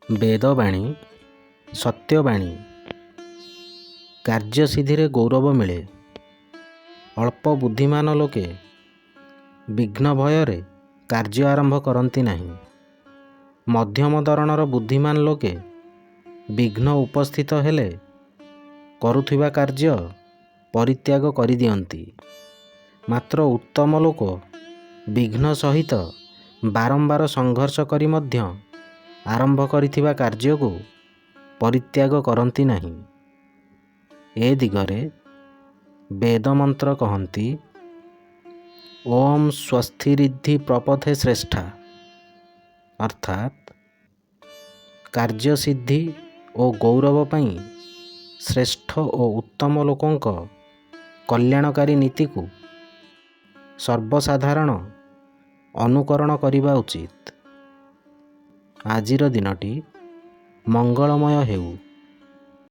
ବେଦବାଣୀ ସତ୍ୟବାଣୀ। କାର୍ଯ୍ୟସିଦ୍ଧିରେ ଗୌରବ ମିଳେ। ଅଳ୍ପ ବୁଦ୍ଧିମାନ ଲୋକେ ବିଘ୍ନ ଭୟରେ କାର୍ଯ୍ୟ ଆରମ୍ଭ କରନ୍ତି ନାହିଁ। ମଧ୍ୟମ ଧରଣର ବୁଦ୍ଧିମାନ ଲୋକେ ବିଘ୍ନ ଉପସ୍ଥିତ ହେଲେ କରୁଥିବା କାର୍ଯ୍ୟ ପରିତ୍ୟାଗ କରିଦିଅନ୍ତି। ମାତ୍ର ଉତ୍ତମ ଲୋକ ବିଘ୍ନ ସହିତ ବାରମ୍ବାର ସଂଘର୍ଷ କରି ମଧ୍ୟ ଆରମ୍ଭ କରିଥିବା କାର୍ଯ୍ୟକୁ ପରିତ୍ୟାଗ କରନ୍ତି ନାହିଁ। ଏ ଦିଗରେ ବେଦମନ୍ତ୍ର କହନ୍ତି ଓମ୍ ସ୍ୱସ୍ତିରିଦ୍ଧି ପ୍ରପଥେ ଶ୍ରେଷ୍ଠା, ଅର୍ଥାତ୍ କାର୍ଯ୍ୟସିଦ୍ଧି ଓ ଗୌରବ ପାଇଁ ଶ୍ରେଷ୍ଠ ଓ ଉତ୍ତମ ଲୋକଙ୍କ କଲ୍ୟାଣକାରୀ ନୀତିକୁ ସର୍ବସାଧାରଣ ଅନୁକରଣ କରିବା ଉଚିତ। ଆଜିର ଦିନଟି ମଙ୍ଗଳମୟ ହେଉ।